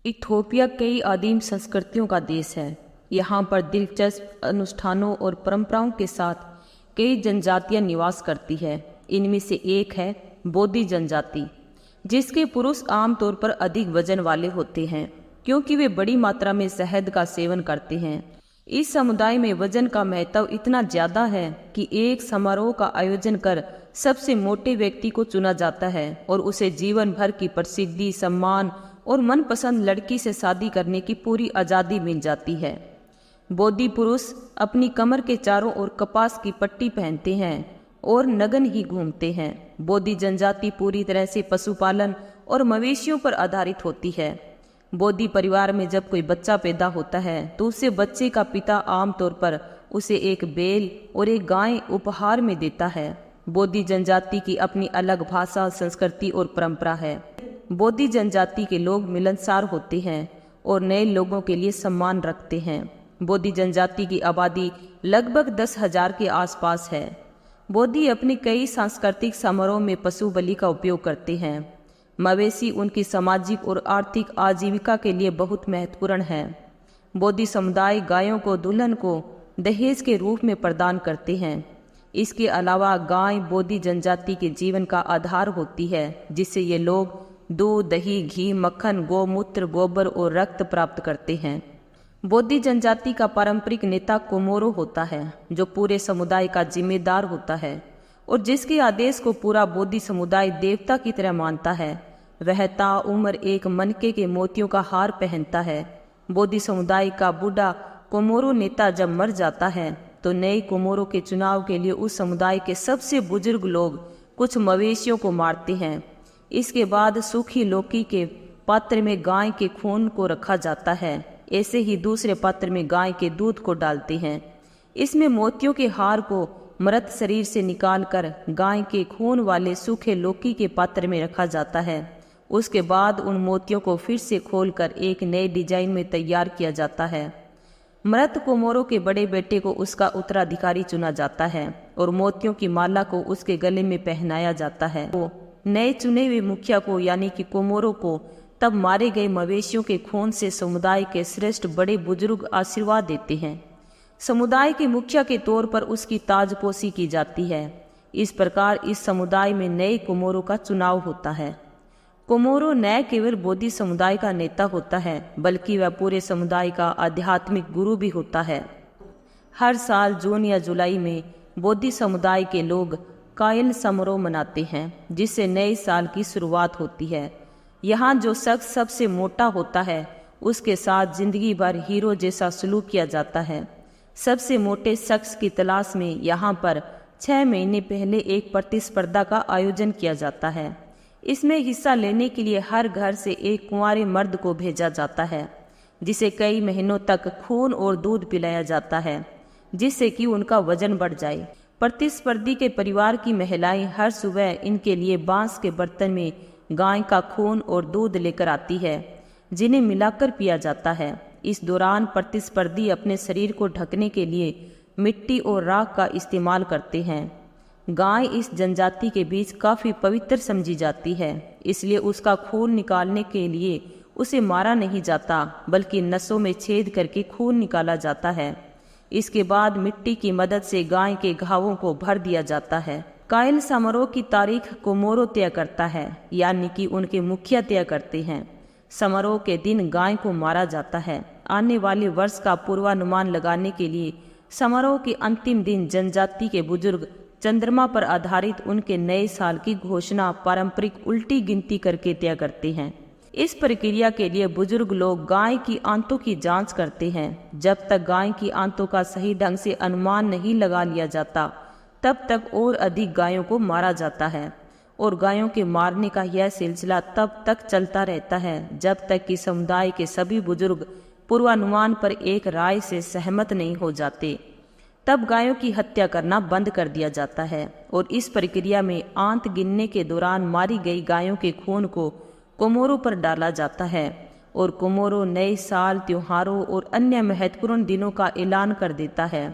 Ethiopia कई आदिम संस्कृतियों का देश है। यहाँ पर दिलचस्प अनुष्ठानों और परंपराओं के साथ कई जनजातियाँ निवास करती है। इनमें से एक है बोदी जनजाति, जिसके पुरुष आमतौर पर अधिक वजन वाले होते हैं क्योंकि वे बड़ी मात्रा में शहद का सेवन करते हैं। इस समुदाय में वजन का महत्व इतना ज्यादा है कि एक समारोह का आयोजन कर सबसे मोटे व्यक्ति को चुना जाता है और उसे जीवन भर की प्रसिद्धि, सम्मान और मनपसंद लड़की से शादी करने की पूरी आज़ादी मिल जाती है। बोधी पुरुष अपनी कमर के चारों ओर कपास की पट्टी पहनते हैं और नग्न ही घूमते हैं। बोधी जनजाति पूरी तरह से पशुपालन और मवेशियों पर आधारित होती है। बोधी परिवार में जब कोई बच्चा पैदा होता है तो उसे बच्चे का पिता आमतौर पर उसे एक बैल और एक गाय उपहार में देता है। बोधी जनजाति की अपनी अलग भाषा, संस्कृति और परंपरा है। बोधी जनजाति के लोग मिलनसार होते हैं और नए लोगों के लिए सम्मान रखते हैं। बोधी जनजाति की आबादी लगभग 10,000 के आसपास है। बोधी अपने कई सांस्कृतिक समारोह में पशु बलि का उपयोग करते हैं। मवेशी उनकी सामाजिक और आर्थिक आजीविका के लिए बहुत महत्वपूर्ण है। बोधी समुदाय गायों को दुल्हन को दहेज के रूप में प्रदान करते हैं। इसके अलावा गाय बोधी जनजाति के जीवन का आधार होती है, जिससे ये लोग दूध, दही, घी, मक्खन, गोमूत्र, गोबर और रक्त प्राप्त करते हैं। बोधी जनजाति का पारंपरिक नेता कोमोरो होता है, जो पूरे समुदाय का जिम्मेदार होता है और जिसके आदेश को पूरा बोधी समुदाय देवता की तरह मानता है। वह ताउम्र एक मनके के मोतियों का हार पहनता है। बोधी समुदाय का बूढ़ा कोमोरो नेता जब मर जाता है तो नए कोमोरो के चुनाव के लिए उस समुदाय के सबसे बुजुर्ग लोग कुछ मवेशियों को मारते हैं। इसके बाद सूखी लौकी के पात्र में गाय के खून को रखा जाता है। ऐसे ही दूसरे पात्र में गाय के दूध को डालते हैं। इसमें मोतियों के हार को मृत शरीर से निकालकर गाय के खून वाले सूखे लौकी के पात्र में रखा जाता है। उसके बाद उन मोतियों को फिर से खोलकर एक नए डिजाइन में तैयार किया जाता है। मृत कोमोरो के बड़े बेटे को उसका उत्तराधिकारी चुना जाता है और मोतियों की माला को उसके गले में पहनाया जाता है। वो नए चुने हुए मुखिया को यानी कि कोमोरो को तब मारे गए मवेशियों के खून से समुदाय के श्रेष्ठ बड़े बुजुर्ग आशीर्वाद देते हैं। समुदाय के मुखिया के तौर पर उसकी ताजपोशी की जाती है। इस प्रकार इस समुदाय में नए कोमोरो का चुनाव होता है। कोमोरो न केवल बोधी समुदाय का नेता होता है, बल्कि वह पूरे समुदाय का आध्यात्मिक गुरु भी होता है। हर साल जून या जुलाई में बोधी समुदाय के लोग कायल समारोह मनाते हैं, जिससे नए साल की शुरुआत होती है। यहाँ जो शख्स सबसे मोटा होता है उसके साथ जिंदगी भर हीरो जैसा सलूक किया जाता है। सबसे मोटे शख्स की तलाश में यहाँ पर 6 महीने पहले एक प्रतिस्पर्धा का आयोजन किया जाता है। इसमें हिस्सा लेने के लिए हर घर से एक कुंवारे मर्द को भेजा जाता है, जिसे कई महीनों तक खून और दूध पिलाया जाता है, जिससे कि उनका वजन बढ़ जाए। प्रतिस्पर्धी के परिवार की महिलाएं हर सुबह इनके लिए बांस के बर्तन में गाय का खून और दूध लेकर आती है, जिन्हें मिलाकर पिया जाता है। इस दौरान प्रतिस्पर्धी अपने शरीर को ढकने के लिए मिट्टी और राख का इस्तेमाल करते हैं। गाय इस जनजाति के बीच काफ़ी पवित्र समझी जाती है, इसलिए उसका खून निकालने के लिए उसे मारा नहीं जाता, बल्कि नसों में छेद करके खून निकाला जाता है। इसके बाद मिट्टी की मदद से गाय के घावों को भर दिया जाता है। कायल समारोह की तारीख कोमोरो तय करता है, यानी कि उनके मुखिया तय करते हैं। समारोह के दिन गाय को मारा जाता है। आने वाले वर्ष का पूर्वानुमान लगाने के लिए समारोह के अंतिम दिन जनजाति के बुजुर्ग चंद्रमा पर आधारित उनके नए साल की घोषणा पारंपरिक उल्टी गिनती करके तय करते हैं। इस प्रक्रिया के लिए बुजुर्ग लोग गाय की आंतों की जांच करते हैं। जब तक गाय की आंतों का सही ढंग से अनुमान नहीं लगा लिया जाता, तब तक और अधिक गायों को मारा जाता है और गायों के मारने का यह सिलसिला तब तक चलता रहता है जब तक कि समुदाय के सभी बुजुर्ग पूर्वानुमान पर एक राय से सहमत नहीं हो जाते। तब गायों की हत्या करना बंद कर दिया जाता है और इस प्रक्रिया में आंत गिनने के दौरान मारी गई गायों के खून को कोमोरो पर डाला जाता है और कोमोरो नए साल, त्योहारों और अन्य महत्वपूर्ण दिनों का ऐलान कर देता है।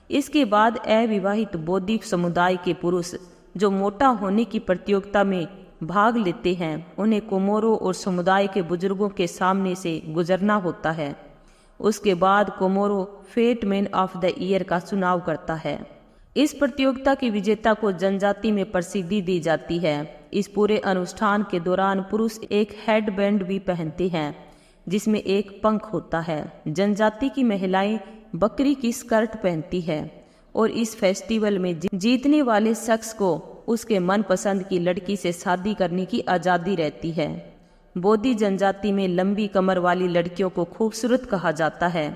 इसके बाद अविवाहित बोधी समुदाय के पुरुष जो मोटा होने की प्रतियोगिता में भाग लेते हैं उन्हें कोमोरो और समुदाय के बुजुर्गों के सामने से गुजरना होता है। उसके बाद कोमोरो फेट मैन ऑफ द ईयर का चुनाव करता है। इस प्रतियोगिता की विजेता को जनजाति में प्रसिद्धि दी जाती है। इस पूरे अनुष्ठान के दौरान पुरुष एक हेडबैंड भी पहनते हैं जिसमें एक पंख होता है। जनजाति की महिलाएं बकरी की स्कर्ट पहनती है और इस फेस्टिवल में जीतने वाले शख्स को उसके मनपसंद की लड़की से शादी करने की आज़ादी रहती है। बोधी जनजाति में लंबी कमर वाली लड़कियों को खूबसूरत कहा जाता है।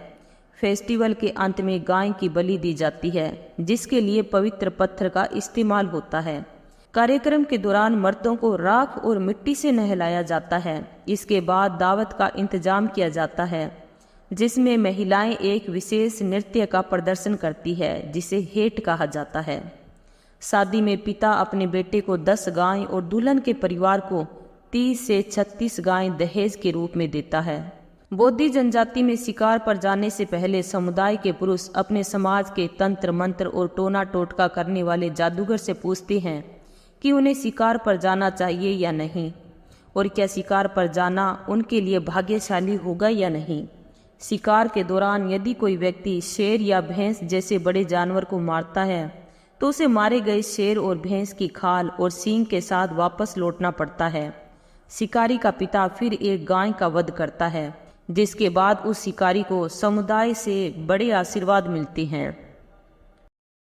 फेस्टिवल के अंत में गाय की बलि दी जाती है जिसके लिए पवित्र पत्थर का इस्तेमाल होता है। कार्यक्रम के दौरान मर्दों को राख और मिट्टी से नहलाया जाता है। इसके बाद दावत का इंतजाम किया जाता है जिसमें महिलाएं एक विशेष नृत्य का प्रदर्शन करती है जिसे हेट कहा जाता है। शादी में पिता अपने बेटे को 10 गाय और दुल्हन के परिवार को 30 से 36 गाय दहेज के रूप में देता है। बोधी जनजाति में शिकार पर जाने से पहले समुदाय के पुरुष अपने समाज के तंत्र मंत्र और टोना टोटका करने वाले जादूगर से पूछते हैं कि उन्हें शिकार पर जाना चाहिए या नहीं और क्या शिकार पर जाना उनके लिए भाग्यशाली होगा या नहीं। शिकार के दौरान यदि कोई व्यक्ति शेर या भैंस जैसे बड़े जानवर को मारता है तो उसे मारे गए शेर और भैंस की खाल और सींग के साथ वापस लौटना पड़ता है। शिकारी का पिता फिर एक गाय का वध करता है जिसके बाद उस शिकारी को समुदाय से बड़े आशीर्वाद मिलते हैं।